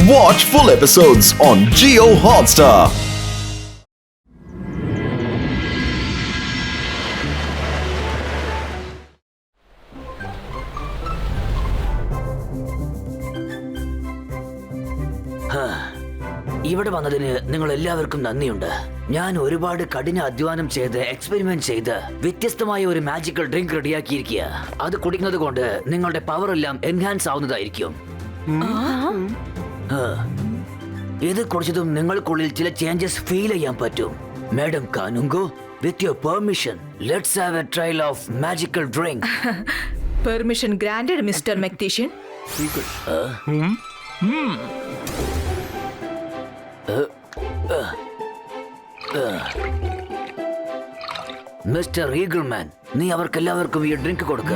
Watch full episodes on Jio Hotstar. ഇവിടെ വന്നതിന് നിങ്ങൾ എല്ലാവർക്കും നന്ദിയുണ്ട്. ഞാൻ ഒരുപാട് കഠിന അധ്വാനം ചെയ്ത് എക്സ്പെരിമെന്റ് ചെയ്ത് വ്യത്യസ്തമായ ഒരു മാജിക്കൽ ഡ്രിങ്ക് റെഡിയാക്കിയിരിക്കുക. അത് കുടിക്കുന്നത് കൊണ്ട് നിങ്ങളുടെ പവർ എല്ലാം എൻഹാൻസ് ആവുന്നതായിരിക്കും. ഇത് കുടിച്ചതും നിങ്ങൾക്കുള്ളിൽ ചില ചേഞ്ചസ് ഫീൽ ചെയ്യാൻ പറ്റും. Madam Kanungo, with your permission, let's have a trial of magical drink. Permission granted mister magician. Mister Eagleman, നീ അവർക്കെല്ലാവർക്കും ഈ ഡ്രിങ്ക് കൊടുക്ക.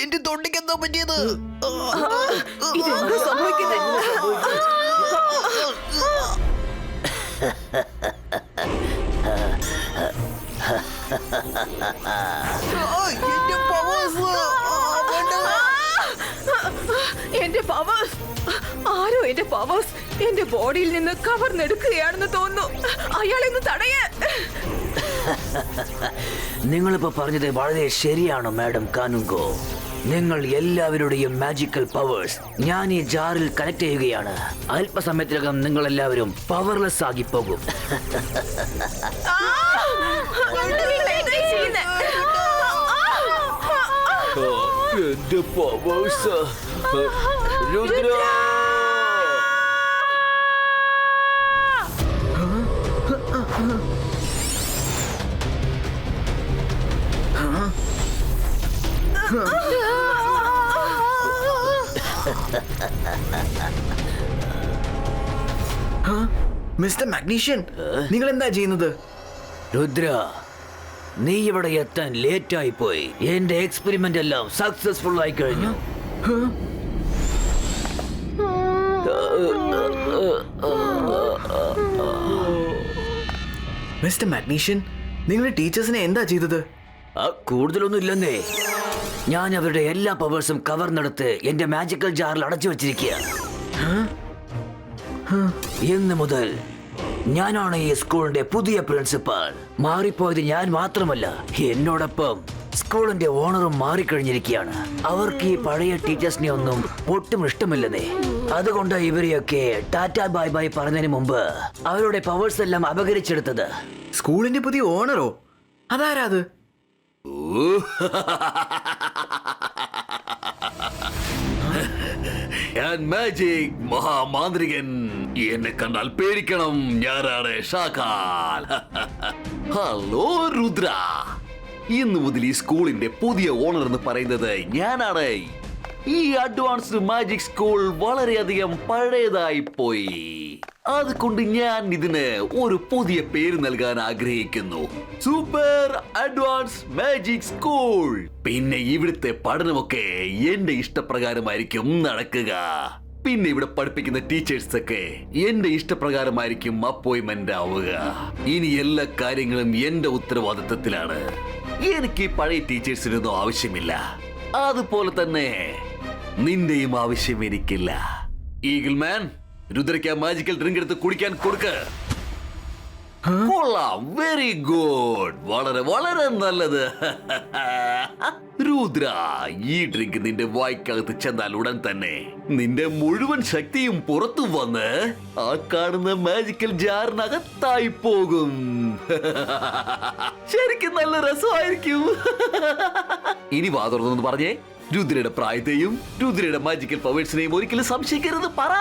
എന്റെ തൊണ്ടിക്ക് എന്താ പറ്റിയത്? ഇതെന്താ സംഭവിക്കുന്നത്? എന്റെ പവേഴ്സ്, ആരോ എന്റെ പവേഴ്സ് എന്റെ ബോഡിയിൽ നിന്ന് കവർന്നെടുക്കുകയാണെന്ന് തോന്നുന്നു. അയാളെന്ന് തടയേ. നിങ്ങളിപ്പോ പറഞ്ഞത് വളരെ ശരിയാണോ മാഡം കാനുങ്കോ? നിങ്ങൾ എല്ലാവരുടെയും മാജിക്കൽ പവേഴ്സ് ഞാൻ ഈ ജാറിൽ കണക്ട് ചെയ്യുകയാണ്. അല്പസമയത്തിനകം നിങ്ങൾ എല്ലാവരും പവർലെസ് ആಗಿ പോകും. എന്റെ പവേഴ്സ് രുദ്ര. മിസ്റ്റർ മാഗ്നീഷ്യൻ, നിങ്ങൾ എന്താ ചെയ്യുന്നത്? രുദ്ര, നീ ഇവിടെ എത്താൻ ലേറ്റ് ആയി പോയി. എന്റെ എക്സ്പെരിമെന്റ് എല്ലാം സക്സസ്ഫുൾ ആയി കഴിഞ്ഞു. മിസ്റ്റർ മാഗ്നീഷ്യൻ, നിങ്ങളുടെ ടീച്ചേഴ്സിനെ എന്താ ചെയ്തത്? കൂടുതലൊന്നും ഇല്ലെന്നേ. ഞാൻ അവരുടെ എല്ലാ പവേഴ്സും കവർന്നെടുത്ത് എന്റെ മാജിക്കൽ ജാറിൽ അടച്ചു വെച്ചിരിക്കുക. ഇന്ന് മുതൽ ഞാനാണ് ഈ സ്കൂളിന്റെ പുതിയ പ്രിൻസിപ്പൽ. മാറിപ്പോയത് ഞാൻ മാത്രമല്ല, എന്നോടൊപ്പം സ്കൂളിന്റെ ഓണറും മാറിക്കഴിഞ്ഞിരിക്കുകയാണ്. അവർക്ക് ഈ പഴയ ടീച്ചേഴ്സിനെ ഒന്നും ഒട്ടും ഇഷ്ടമില്ലെന്നേ. അതുകൊണ്ട് ഇവരെയൊക്കെ ടാറ്റാ ബൈ ബൈ പറഞ്ഞതിന് മുമ്പ് അവരുടെ പവേഴ്സ് എല്ലാം അപകരിച്ചെടുത്തത്. സ്കൂളിന്റെ പുതിയ ഓണറോ? അതാരാ അത്? മാജിക് മഹാമാന്ത്രികൻ. എന്നെ കണ്ടാൽ പേടിക്കണം. ഞാനാണ് ഷാക്കാൽ. ഹലോ രുദ്ര. ഇന്ന് മുതൽ ഈ സ്കൂളിന്റെ പുതിയ ഓണർ എന്ന് പറയുന്നത് ഞാനാണ്. ഈ അഡ്വാൻസ്ഡ് മാജിക് സ്കൂൾ വളരെയധികം പഴയതായി പോയി. അതുകൊണ്ട് ഞാൻ ഇതിന് ഒരു പുതിയ പേര് നൽകാൻ ആഗ്രഹിക്കുന്നു. Super advance magic school. പിന്നെ ഇവിടുത്തെ പഠനമൊക്കെ എന്റെ ഇഷ്ടപ്രകാരമായിരിക്കും നടക്കുക. പിന്നെ ഇവിടെ പഠിപ്പിക്കുന്ന ടീച്ചേഴ്സ് ഒക്കെ എന്റെ ഇഷ്ടപ്രകാരമായിരിക്കും അപ്പോയിന്റ്മെന്റ് ആവുക. ഇനി എല്ലാ കാര്യങ്ങളും എന്റെ ഉത്തരവാദിത്തത്തിലാണ്. എനിക്ക് പഴയ ടീച്ചേഴ്സിനൊന്നും ആവശ്യമില്ല. അതുപോലെ തന്നെ നിന്റെയും ആവശ്യം എനിക്കില്ല. ഈഗിൾമാൻ, രുദ്രയ്ക്ക് മാജിക്കൽ ഡ്രിങ്ക് എടുത്ത് കുടിക്കാൻ കൊടുക്ക്. കൊള്ളാം, വെരി ഗുഡ്. വളരെ വളരെ നല്ലത്. രുദ്ര, ഈ ഡ്രിങ്ക് നിന്റെ വായ്ക്കകത്ത് ചെന്നാൽ ഉടൻ തന്നെ നിന്റെ മുഴുവൻ ശക്തിയും പുറത്തു വന്ന് ആ കാണുന്ന മാജിക്കൽ ജാറിനകത്തായി പോകും. ശരിക്കും നല്ല രസമായിരിക്കും. ഇനി വാതുറന്നു പറഞ്ഞേ, രുദ്രയുടെ പ്രായത്തെയും രുദ്രയുടെ മാജിക്കൽ പവേഴ്സിനെയും ഒരിക്കലും സംശയിക്കരുത്. പറ.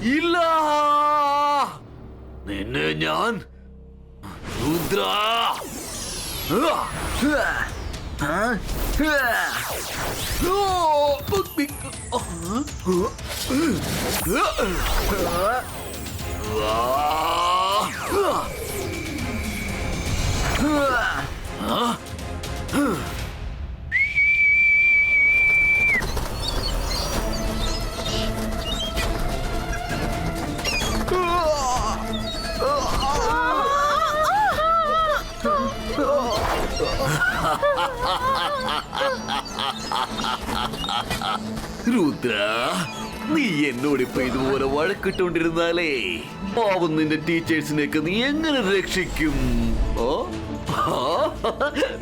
ഇല്ല, നിന്നെ ഞാൻ രുദ്ര. രുദ്ര, നീ എന്നോട് ഇപ്പൊ ഇതുപോലെ വഴക്കിട്ടോണ്ടിരുന്നാലേ പാവം നിന്റെ ടീച്ചേഴ്സിനെയൊക്കെ നീ എങ്ങനെ രക്ഷിക്കും? ഓ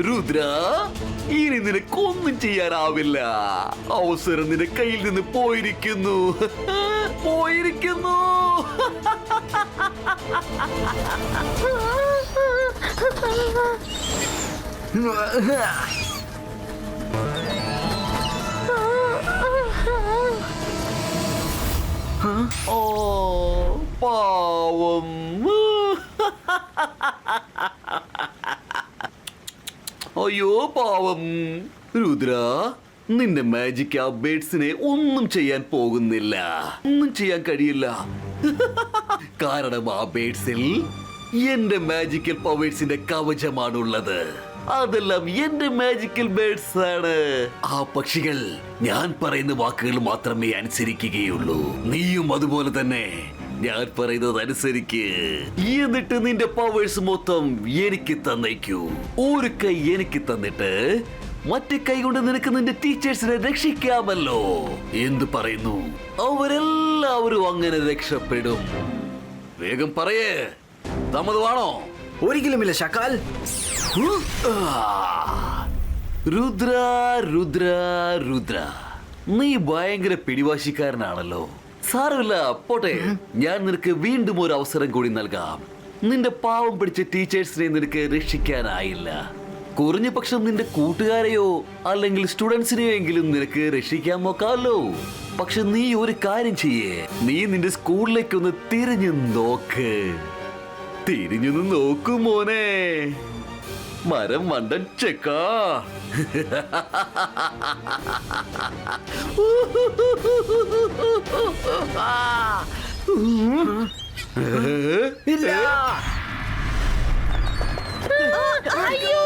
രുദ്ര, ഇനി നിനക്കൊന്നും ചെയ്യാനാവില്ല. അവസരം നിന്റെ കയ്യിൽ നിന്ന് പോയിരിക്കുന്നു. പോയിരിക്കുന്നു. ഓ പാവം. അയ്യോ പാവം. രുദ്ര, നിന്റെ മാജിക് ആ ബേഡ്സിനെ ഒന്നും ചെയ്യാൻ പോകുന്നില്ല. ഒന്നും ചെയ്യാൻ കഴിയില്ല. കാരണം ആ ബേഡ്സിൽ എന്റെ മാജിക്കൽ പവേഴ്സിന്റെ കവചമാണുള്ളത്. അതെല്ലാം എന്റെ മാജിക്കൽ ബേഡ്സ് ആണ്. ആ പക്ഷികൾ ഞാൻ പറയുന്ന വാക്കുകൾ മാത്രമേ അനുസരിക്കുകയുള്ളൂ. നീയും അതുപോലെ തന്നെ ഞാൻ പറയുന്നത് അനുസരിക്ക്. എന്നിട്ട് നിന്റെ പവേഴ്സ് മൊത്തം എനിക്ക് തന്നേക്കൂ. ഒരു കൈ എനിക്ക് തന്നിട്ട് മറ്റേ കൈ കൊണ്ട് നിനക്ക് നിന്റെ ടീച്ചേഴ്സിനെ രക്ഷിക്കാമല്ലോ. എന്തു പറയുന്നു? അവരെല്ലാവരും അങ്ങനെ രക്ഷപ്പെടും. വേഗം പറയേ, സമ്മതമാണോ? ഒരിക്കലുമില്ല ശകാൽ. രുദ്ര രുദ്ര രുദ്ര, നീ ഭയങ്കര പിടിവാശിക്കാരനാണല്ലോ. സാരമില്ല, പോട്ടെ. ഞാൻ നിനക്ക് വീണ്ടും ഒരു അവസരം കൂടി നൽകാം. നിന്റെ പാവം പിടിച്ച ടീച്ചേഴ്സിനെ നിനക്ക് രക്ഷിക്കാനായില്ല. കുറഞ്ഞ പക്ഷം നിന്റെ കൂട്ടുകാരെയോ അല്ലെങ്കിൽ സ്റ്റുഡൻസിനെയോ എങ്കിലും നിനക്ക് രക്ഷിക്കാൻ നോക്കാമല്ലോ. പക്ഷെ നീ ഒരു കാര്യം ചെയ്യേ, നീ നിന്റെ സ്കൂളിലേക്കൊന്ന് തിരിഞ്ഞു നോക്ക്. തിരിഞ്ഞു നോക്കൂ മോനെ, മരം മണ്ടൻ ചെക്കാ. ഇല്ല. അയ്യോ,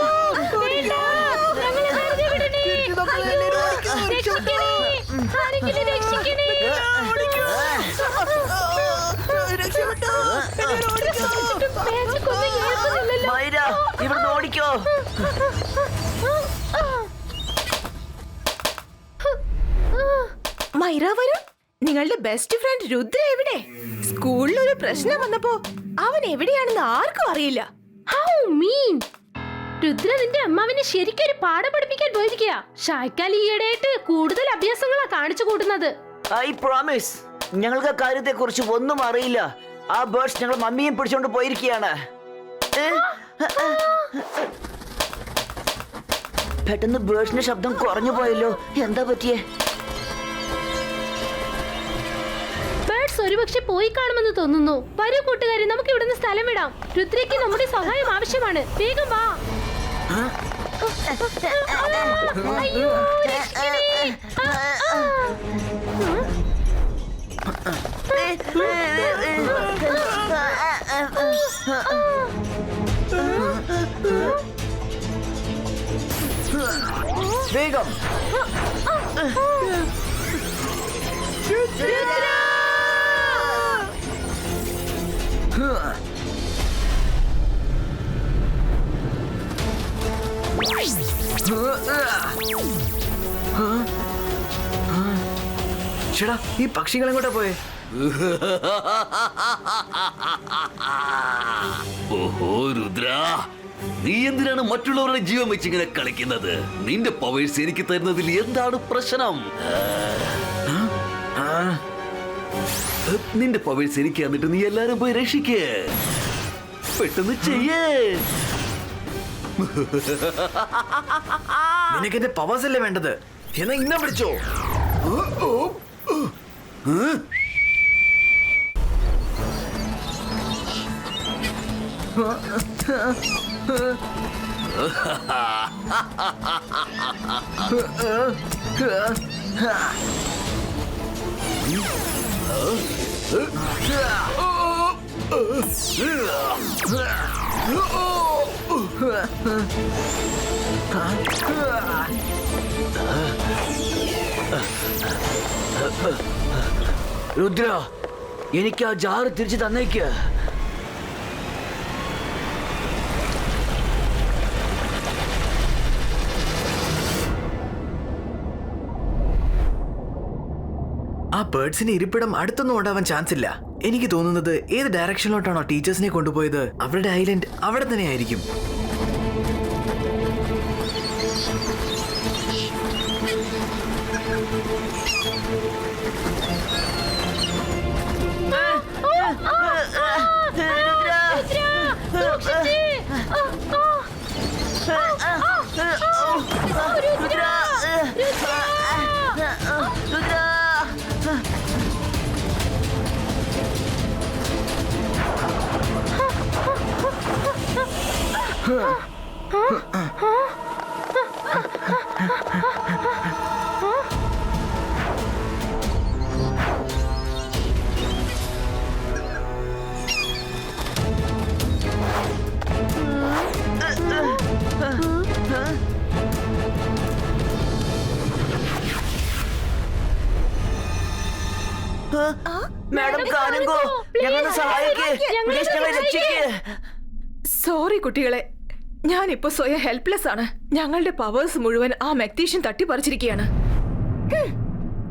വേണ്ട, ഞങ്ങളെ വെറുതെ വിടണേ. അയ്യോ, രക്ഷിക്കണേ, ആരെങ്കിലും രക്ഷിക്കണേ. മാജിക് ഒന്നും കേൾക്കുന്നില്ലല്ലോ. മൈര, ഇവിടുന്ന് ഓടിക്കോ. മൈര വരൂ. നിങ്ങളുടെ ബെസ്റ്റ് ഫ്രണ്ട് രുദ്ര എവിടെ? സ്കൂളിൽ ഒരു പ്രശ്നം വന്നപ്പോ അവൻ എവിടെയാണെന്ന് ആർക്കും അറിയില്ല. How mean. രുദ്ര നിന്റെ അമ്മാവിനെ ശരിക്കൊരു പാഠം പഠിപ്പിക്കാൻ പോയിരിക്കുക. ഷായ്ക്കാൽ ഈയിടെയായിട്ട് കൂടുതൽ അഭ്യാസങ്ങളാ കാണിച്ചു കൂട്ടുന്നത്. ഐ പ്രോമിസ്, ഞങ്ങൾക്ക് ആ കാര്യത്തെ കുറിച്ച് ഒന്നും അറിയില്ല. ആ ബേർഡ്സ് ഞങ്ങൾ മമ്മിയെ പിടിച്ചോണ്ട് പോയിരിക്കുകയാണ്. പെട്ടെന്ന് ബേർഡ്സിന്റെ ശബ്ദം കുറഞ്ഞു പോയല്ലോ. എന്താ പറ്റിയേ? ബേർഡ്സ് ഒരുപക്ഷെ പോയി കാണുമെന്ന് തോന്നുന്നു. വരൂ കൂട്ടുകാരെ, നമുക്ക് ഇവിടുന്ന് സ്ഥലം വിടാം. രുദ്രയ്ക്ക് നമ്മുടെ സഹായം ആവശ്യമാണ്. വേഗം വാ. അയ്യോ, രക്ഷിക്കണേ. വേഗം. ചേടാ, ഈ പക്ഷികൾ എങ്ങോട്ടാ പോയെ? ഓഹോ രുദ്ര, നീ എന്തിനാണ് മറ്റുള്ളവരുടെ ജീവൻ വെച്ച് ഇങ്ങനെ കളിക്കുന്നത്? നിന്റെ പവേഴ്സ് എനിക്ക് തരുന്നതിൽ എന്താണ് പ്രശ്നം? നിന്റെ പവേഴ്സ് എനിക്ക് തന്നിട്ട് നീ എല്ലാരും പോയി രക്ഷിക്കേ. പെട്ടെന്ന് ചെയ്യേ. നിനക്ക് എന്റെ പവേഴ്സ് അല്ലേ വേണ്ടത്? എന്നാ ഇന്ന പിടിച്ചോ. രുദ്ര, എനിക്ക് ആ ജാറ് തിരിച്ചു തന്നേക്ക്. ആ ബേർഡ്സിന്റെ ഇരിപ്പിടം അടുത്തൊന്നും ഉണ്ടാവാൻ ചാൻസ് ഇല്ല. എനിക്ക് തോന്നുന്നത് ഏത് ഡയറക്ഷനിലോട്ടാണോ ടീച്ചേഴ്സിനെ കൊണ്ടുപോയത് അവരുടെ ഐലൻഡ് അവിടെ തന്നെ ആയിരിക്കും. മാഡം കാനുങ്കോ, ഞങ്ങളെ സഹായിക്ക്. പ്ലീസ് ഞങ്ങളെ രക്ഷിക്ക്. സോറി കുട്ടികളെ, ഞാനിപ്പോ സ്വയം ഹെൽപ്ലെസ് ആണ്. ഞങ്ങളുടെ പവേഴ്സ് മുഴുവൻ ആ മെക്തീഷ്യൻ തട്ടിപ്പറിച്ചിരിക്കുകയാണ്.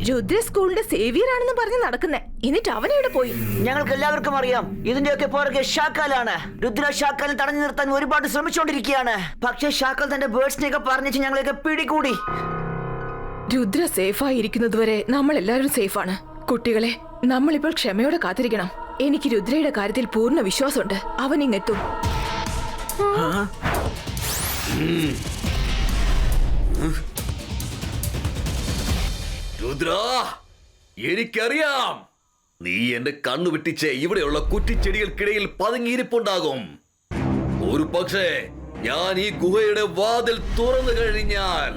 രുദ്ര സ്കൂളിന്റെ സേവിയർ ആണെന്ന് പറഞ്ഞ് നടക്കുന്നേ, എന്നിട്ട് അവൻ എവിടെ പോയി? ഞങ്ങൾക്ക് എല്ലാവർക്കും അറിയാം ഇതിന്റെയൊക്കെ പുറകെ ഷാക്കാലാണ്. രുദ്ര ഷാക്കാലിനെ തടഞ്ഞു നിർത്താൻ ഒരുപാട് ശ്രമിച്ചുകൊണ്ടിരിക്കുകയാണ്. പക്ഷേ ഷാക്കാൽ തന്റെ ബേർഡ്സിനെയൊക്കെ പറഞ്ഞിട്ട് ഞങ്ങളെയൊക്കെ പിടികൂടി. രുദ്ര സേഫായി ഇരിക്കുന്നതുവരെ നമ്മൾ എല്ലാവരും സേഫാണ്. കുട്ടികളെ, നമ്മളിപ്പോൾ ക്ഷമയോടെ കാത്തിരിക്കണം. എനിക്ക് രുദ്രയുടെ കാര്യത്തിൽ പൂർണ്ണ വിശ്വാസമുണ്ട്. അവൻ ഇങ്ങെത്തും. രുദ്ര, എനിക്കറിയാം നീ എന്റെ കണ്ണു വെട്ടിച്ച് ഇവിടെയുള്ള കുറ്റിച്ചെടികൾക്കിടയിൽ പതുങ്ങിയിരിപ്പുണ്ടാകും. ഒരു പക്ഷേ ഞാൻ ഈ ഗുഹയുടെ വാതിൽ തുറന്നു കഴിഞ്ഞാൽ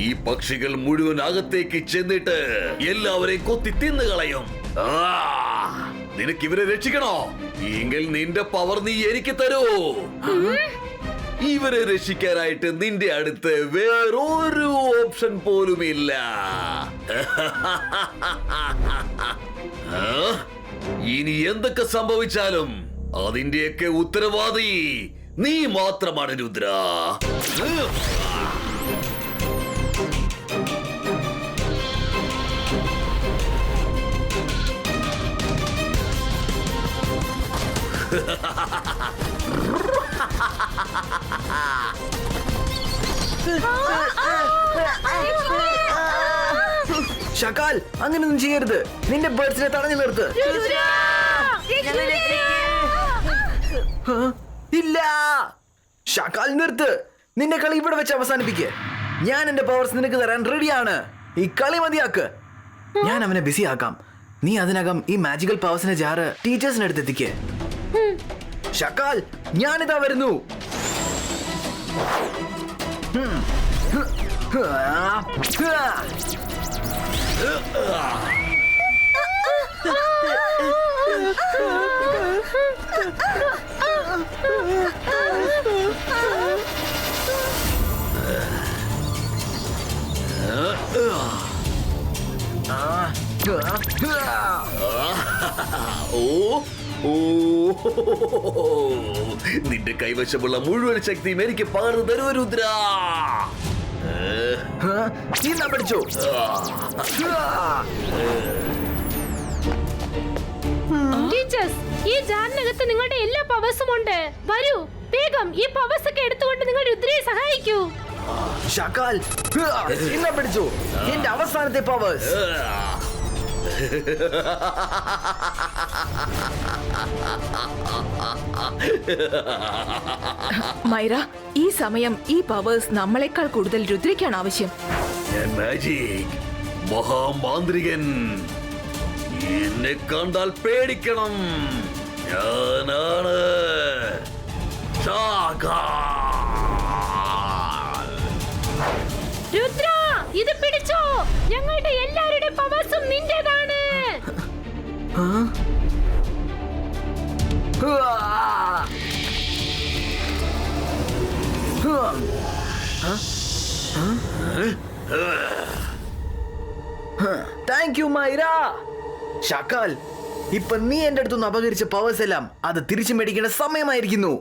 ഈ പക്ഷികൾ മുഴുവൻ അകത്തേക്ക് ചെന്നിട്ട് എല്ലാവരെയും കൊത്തി തിന്നു കളയും. നിനക്ക് ഇവരെ രക്ഷിക്കണോ? എങ്കിൽ നിന്റെ പവർ നീ എനിക്ക് തരൂ. ഇവരെ രക്ഷിക്കാനായിട്ട് നിന്റെ അടുത്ത് വേറൊരു ഓപ്ഷൻ പോലുമില്ല. ഇനി എന്തൊക്കെ സംഭവിച്ചാലും അതിന്റെയൊക്കെ ഉത്തരവാദി നീ മാത്രമാണ് രുദ്ര. ഷക്കാൽ, അങ്ങനെയൊന്നും ചെയ്യരുത്. നിന്റെ ബേർഡ്സിനെ തടഞ്ഞു നിർത്ത്. ഇല്ല, ഷക്കാൽ നിർത്ത്. നിന്റെ കളി ഇവിടെ വെച്ച് അവസാനിപ്പിക്ക്. ഞാൻ എന്റെ പവേഴ്സ് നിനക്ക് തരാൻ റെഡിയാണ്. ഈ കളി മതിയാക്ക്. ഞാൻ അവനെ ബിസി ആക്കാം. നീ അതിനകം ഈ മാജിക്കൽ പവേഴ്സിന്റെ ജാറ് ടീച്ചേഴ്സിന് അടുത്തെത്തിക്ക്. ഷക്കാൽ, ഞാനിതാ വരുന്നു. നിന്റെ കൈവശമുള്ള മുഴുവൻ ശക്തിയും എനിക്ക് പകർന്നു തരൂ രുദ്ര. പഠിച്ചു. ടീച്ചേഴ്സ്, ഈ ജാറിനകത്ത് നിങ്ങളുടെ എല്ലാ പവേഴ്സും ഉണ്ട്. വരൂ, വേഗം ഈ പവേഴ്സ് ഒക്കെ എടുത്തുകൊണ്ട് നിങ്ങൾ രുദ്രയെ സഹായിക്കൂ. ഷക്കാൽ, പഠിച്ചു. എന്റെ അവസാനത്തെ പവേഴ്സ്. മൈറ, ഈ സമയം ഈ പവേഴ്സ് നമ്മളെക്കാൾ കൂടുതൽ രുദ്രയ്ക്കാണ് ആവശ്യം. മാജിക് മഹാമാന്ത്രികൻ, എന്നെ കണ്ടാൽ പേടിക്കണം. ഞാനാണ് രുദ്ര ഇത് പിടിച്ചോ, ഞങ്ങളുടെ എല്ലാവരുടെ പവേഴ്സും നിന്റേതാണ്. Thank you മൈര. ഷാക്കാൽ, ഇപ്പൊ നീ എന്റെ അടുത്തുനിന്ന് അപകരിച്ച പവേഴ്സ് എല്ലാം അത് തിരിച്ചു മേടിക്കേണ്ട സമയമായിരിക്കുന്നു.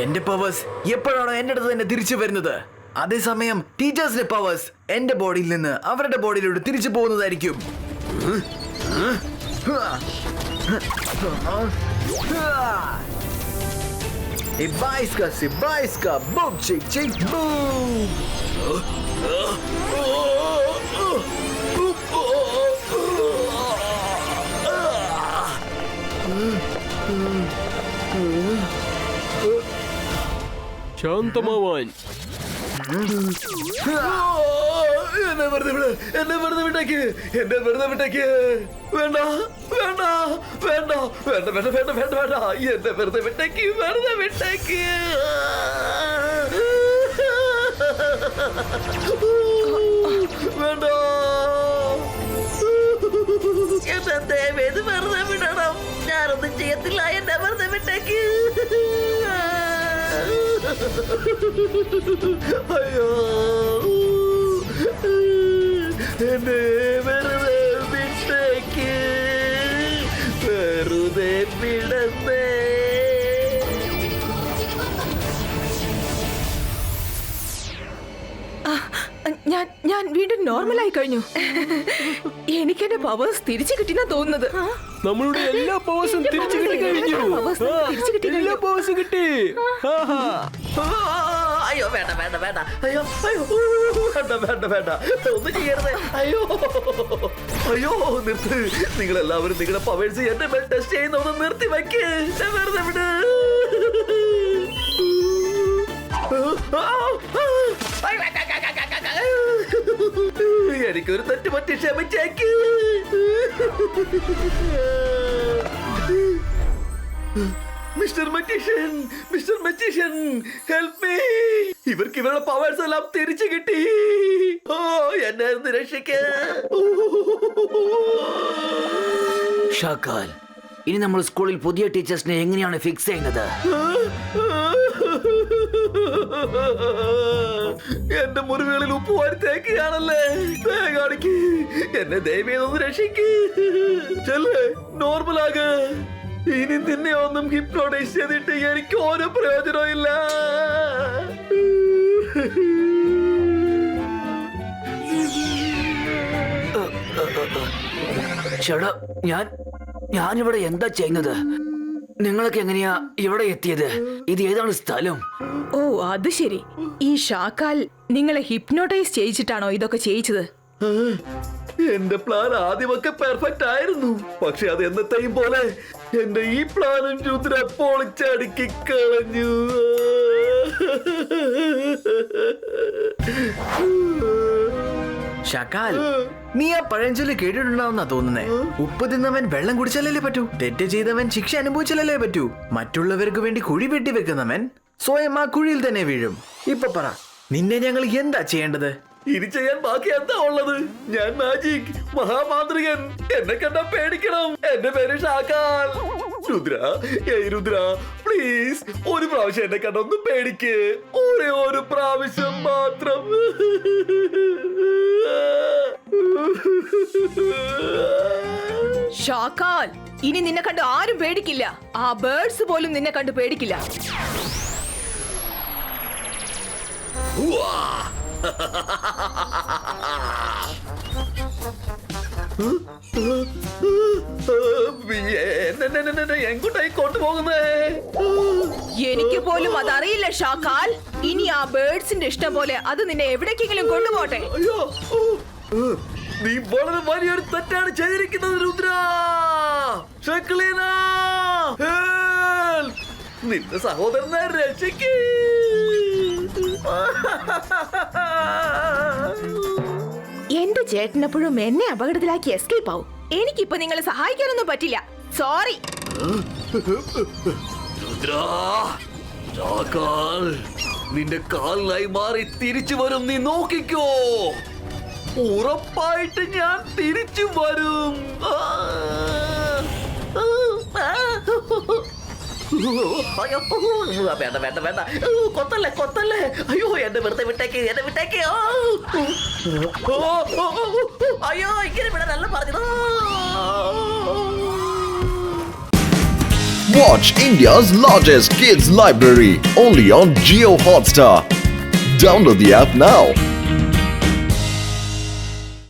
എന്റെ പവേഴ്സ് എപ്പോഴാണോ എന്റെ അടുത്ത് തന്നെ തിരിച്ചു വരുന്നത്, അതേസമയം ടീച്ചേഴ്സിന്റെ പവേഴ്സ് എന്റെ ബോഡിയിൽ നിന്ന് അവരുടെ ബോഡിയിലൂടെ തിരിച്ചു പോകുന്നതായിരിക്കും. Ibaiska, boom, chick, chick, boom. ശാന്തമാവാൻ. എന്നെ വെറുതെ വിട്, എന്നെ വെറുതെ വിട്ടേക്ക്, എന്നെ വെറുതെ വിട്ടേക്ക്. വേണ്ട വേണ്ട വേണ്ട വേണ്ട വേണ്ട വേണ്ട വേണ്ട വേണ്ട എന്നെ വെറുതെ വിട്ടേക്ക്, വെറുതെ വിട്ടേക്ക്. വേണ്ട, എന്നെ ദയവേത് വെറുതെ വിടണം. ഞാനൊന്നും ചെയ്യത്തില്ല, എന്നെ വെറുതെ വിട്ടേക്ക്. അയ്യോ, എന്നെ വെറുതെ വിട്ടേക്ക്, വെറുതെ വിടന്നേ. ഞാൻ വീണ്ടും നോർമലായി കഴിഞ്ഞു. എനിക്ക് എന്റെ പവേഴ്സ് തിരിച്ചു കിട്ടിയെന്നാ തോന്നുന്നത്. നമ്മളുടെ എല്ലാ പവേഴ്സും തിരിച്ചു കിട്ടി കഴിഞ്ഞു. എല്ലാ പവേഴ്സും കിട്ടി. അയ്യോ വേണ്ട വേണ്ട വേണ്ട, അയ്യോ അയ്യോ വേണ്ട വേണ്ട വേണ്ട, ഒന്നും ചെയ്യരുത്. അയ്യോ അയ്യോ, നിർത്ത്. നിങ്ങളെല്ലാവരും നിങ്ങളുടെ പവേഴ്സ് എന്റെ മേൽ ടെസ്റ്റ് ചെയ്യുന്ന നിർത്തി വയ്ക്ക്. വെറുതെ വിട്. എനിക്കൊരു തെറ്റ് പറ്റി, ക്ഷമിച്ചേക്ക്. Mister magician, mister magician, help me. ഇവർക്ക് ഇവരുടെ പവേഴ്സ് എല്ലാം തിരിച്ചു കിട്ടി. ഓ, എന്നെ ഒന്ന് രക്ഷിക്ക. ഷാക്കാൽ, ഇനി നമ്മൾ സ്കൂളിൽ പുതിയ ടീച്ചേഴ്സിനെ എങ്ങനെയാണ് ഫിക്സ് ചെയ്യുന്നത്? എന്റെ മുറിവുകളിൽ ഉപ്പ് വാരിത്തേക്കുകയാണല്ലേ. കാണിക്ക്, എന്നെ ദയവേതൊന്ന് രക്ഷിക്ക്. ചെല്ലേ, നോർമലാക്. ഇനി നിന്നെ ഒന്നും ഹിപ്നോട്ടൈസ് ചെയ്തിട്ട് എനിക്ക് ഒരു പ്രയോജനവും ഇല്ല. ചേട്ടാ, ഞാനിവിടെ എന്താ ചെയ്യുന്നത്? നിങ്ങളൊക്കെ എങ്ങനെയാ ഇവിടെ എത്തിയത്? ഇത് ഏതാണ് സ്ഥലം? ഓ, അത് ശരി. ഈ ഷാക്കാൽ നിങ്ങളെ ഹിപ്നോട്ടൈസ് ചെയ്യിച്ചിട്ടാണോ ഇതൊക്കെ ചെയ്യിച്ചത്? എന്റെ പ്ലാൻ ആദ്യമൊക്കെ പെർഫെക്റ്റ് ആയിരുന്നു. പക്ഷെ അത് എന്നത്തെയും പോലെ എന്റെ ഈ പ്ലാനും രുദ്ര പൊളിച്ചടുക്കി കളഞ്ഞു. ഷാക്കാൽ, നീ ആ പഴഞ്ചൊല്ല് കേട്ടിട്ടുണ്ടാവുന്ന തോന്നുന്നേ. ഉപ്പ് തിന്നവൻ വെള്ളം കുടിച്ചാലല്ലേ പറ്റൂ. തെറ്റ് ചെയ്തവൻ ശിക്ഷ അനുഭവിച്ചാലല്ലേ പറ്റൂ. മറ്റുള്ളവർക്ക് വേണ്ടി കുഴി വെട്ടി വെക്കുന്നവൻ സ്വയം ആ കുഴിയിൽ തന്നെ വീഴും. ഇപ്പൊ പറ, നിന്നെ ഞങ്ങൾ എന്താ ചെയ്യേണ്ടത്? ഇനി ചെയ്യാൻ ബാക്കി എന്താ ഉള്ളത്? ഞാൻ മാജിക് മഹാമാന്ത്രികൻ. എന്നെ കണ്ടാ പേടിക്കണം. എന്റെ പേര് ഷാക്കാൽ. രുദ്ര, ഏയ് രുദ്ര, പ്ലീസ് ഒരു പ്രാവശ്യം എന്നെ കണ്ടൊന്ന് പേടിക്ക്. ഒരേ ഒരു പ്രാവശ്യം മാത്രം. ഷാക്കാൽ, ഇനി നിന്നെ കണ്ട് ആരും പേടിക്കില്ല. ആ ബേർഡ്സ് പോലും നിന്നെ കണ്ട് പേടിക്കില്ല. എങ്ങോട്ടായി കൊണ്ടുപോകുന്നേ? എനിക്ക് പോലും അതറിയില്ല ഷാക്കാൽ. ഇനി ആ ബേർഡ്സിന്റെ ഇഷ്ടം പോലെ അത് നിന്നെ എവിടേക്കെങ്കിലും കൊണ്ടുപോട്ടെ. അയ്യോ, നീ വളരെ വലിയൊരു തെറ്റാണ് ചെയ്തിരിക്കുന്നത് രുദ്ര. നിന്റെ സഹോദരനെ രക്ഷിക്ക്. എന്റെ ചേട്ടനെപ്പോഴും എന്നെ അപകടത്തിലാക്കി എസ്കേപ്പ് ആവും. എനിക്കിപ്പോ നിങ്ങളെ സഹായിക്കാനൊന്നും പറ്റില്ല. സോറി. രുദ്ര, ഷാക്കാൽ നിന്റെ കാലിനായി മാറി തിരിച്ചു വരും, നീ നോക്കിക്കോ. ഉറപ്പായിട്ട് ഞാൻ തിരിച്ചു വരും. വേണ്ട വേണ്ട വേണ്ട, കൊത്തല്ലേ കൊത്തല്ലേ, അയ്യോ എന്നെ വെറുതെ വിട്ടേക്ക്, എന്നെ വിട്ടേക്ക്. അയ്യോ ഇങ്ങനെ വിടാനല്ല പറഞ്ഞത്. Watch India's largest kids library only on Jio Hotstar. Download the app now.